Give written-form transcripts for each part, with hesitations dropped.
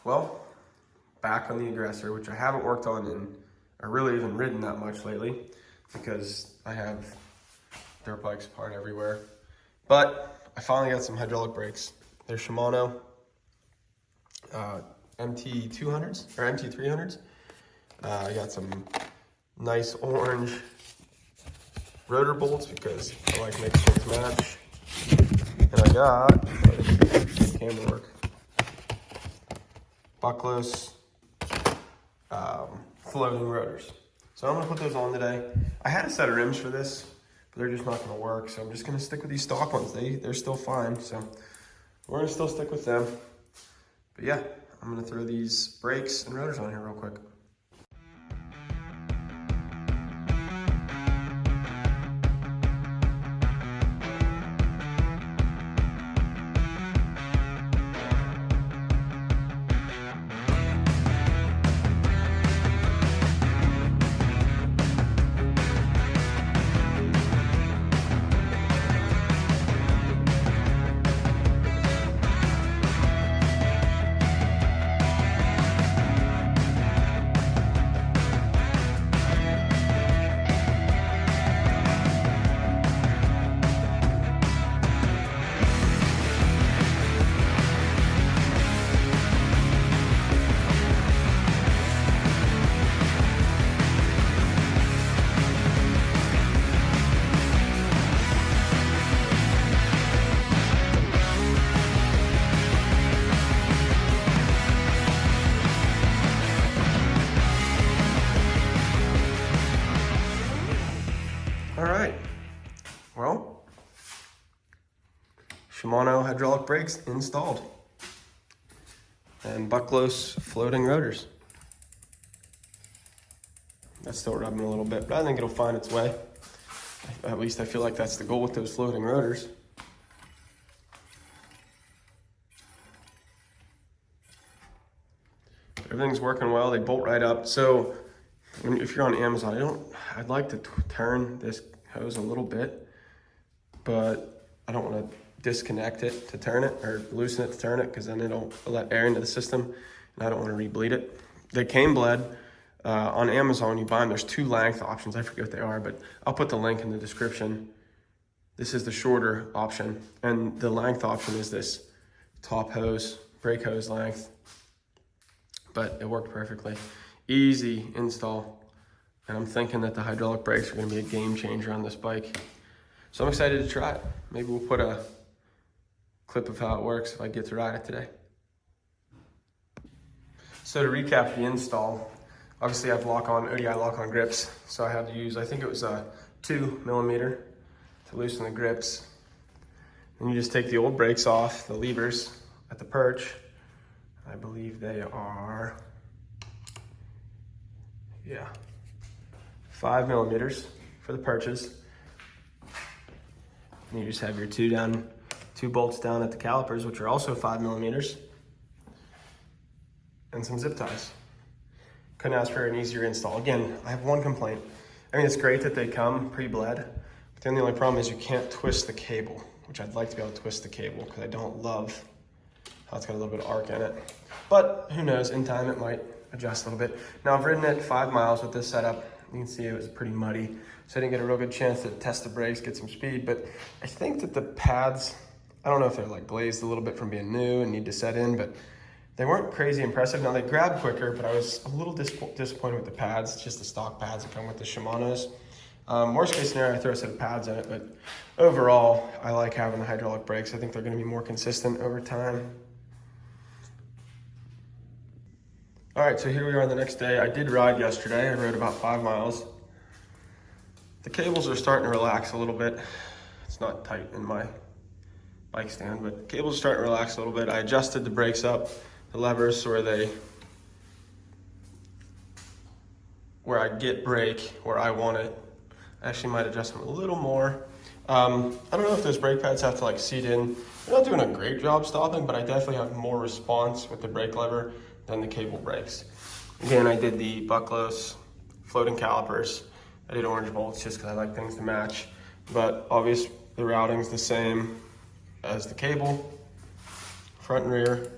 Well, back on the Aggressor, which I haven't worked on or really even ridden that much lately because I have dirt bikes apart everywhere. But I finally got some hydraulic brakes. They're Shimano MT200s or MT300s. I got some nice orange rotor bolts because I like making things match. And I got, camera work, buckless floating rotors. So I'm gonna put those on today. I had a set of rims for this, but they're just not gonna work. So I'm just gonna stick with these stock ones. They're still fine. So we're gonna still stick with them. But yeah, I'm gonna throw these brakes and rotors on here real quick. All right, well, Shimano hydraulic brakes installed and buckless floating rotors. That's still rubbing a little bit, but I think it'll find its way. At least I feel like that's the goal with those floating rotors. Everything's working well, they bolt right up. So if you're on Amazon, I'd like to turn this hose a little bit, but I don't want to disconnect it to turn it or loosen it to turn it because then it'll let air into the system and I don't want to re-bleed it. They came bled. On Amazon, when you buy them, there's two length options. I forget what they are, but I'll put the link in the description. This is the shorter option, and the length option is this top hose, brake hose length, but it worked perfectly. Easy install, and I'm thinking that the hydraulic brakes are gonna be a game changer on this bike. So I'm excited to try it. Maybe we'll put a clip of how it works if I get to ride it today. So to recap the install, obviously I have ODI lock-on grips, so I had to use, I think it was a 2mm to loosen the grips. And you just take the old brakes off, the levers at the perch. I believe they are, 5mm for the perches. And you just have your two bolts down at the calipers, which are also 5mm, and some zip ties. Couldn't ask for an easier install. Again, I have one complaint. I mean, it's great that they come pre-bled, but then the only problem is you can't twist the cable, which I'd like to be able to twist the cable because I don't love how it's got a little bit of arc in it. But who knows, in time it might adjust a little bit. Now I've ridden it 5 miles with this setup. You can see it was pretty muddy, so I didn't get a real good chance to test the brakes, get some speed, but I think that the pads, I don't know if they're like glazed a little bit from being new and need to set in, but they weren't crazy impressive. Now they grabbed quicker, but I was a little disappointed with the pads. It's just the stock pads that come with the Shimanos. Worst case scenario, I throw a set of pads in it, but overall, I like having the hydraulic brakes. I think they're gonna be more consistent over time. All right, so here we are the next day. I did ride yesterday. I rode about 5 miles. The cables are starting to relax a little bit. It's not tight in my bike stand, but the cables are starting to relax a little bit. I adjusted the brakes up, the levers, so where I get brake, where I want it. I actually might adjust them a little more. I don't know if those brake pads have to like seat in. They're not doing a great job stopping, but I definitely have more response with the brake lever than the cable brakes. Again, I did the buckless floating calipers. I did orange bolts just because I like things to match, but obviously the routing's the same as the cable, front and rear.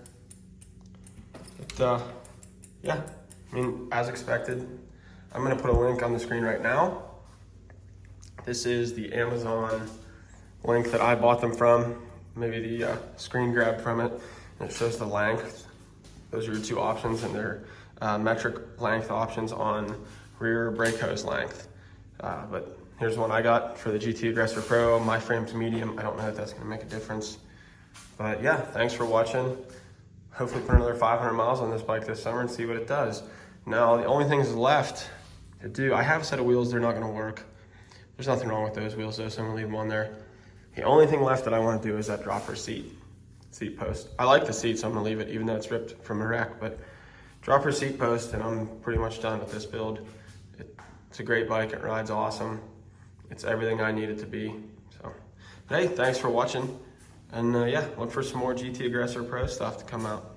yeah, I mean, as expected, I'm gonna put a link on the screen right now. This is the Amazon link that I bought them from, maybe the screen grab from it, and it shows the length. Those are your two options, and they're metric length options on rear brake hose length. But here's one I got for the GT Aggressor Pro. My frame's medium. I don't know if that's gonna make a difference. But yeah, thanks for watching. Hopefully put another 500 miles on this bike this summer and see what it does. Now, the only things left to do, I have a set of wheels, they're not gonna work. There's nothing wrong with those wheels though, so I'm gonna leave them on there. The only thing left that I wanna do is that dropper seat post. I like the seat, so I'm gonna leave it even though it's ripped from a wreck, but dropper seat post, and I'm pretty much done with this build. It's a great bike, it rides awesome. It's everything I need it to be. So, hey, thanks for watching. And yeah, look for some more GT Aggressor Pro stuff to come out.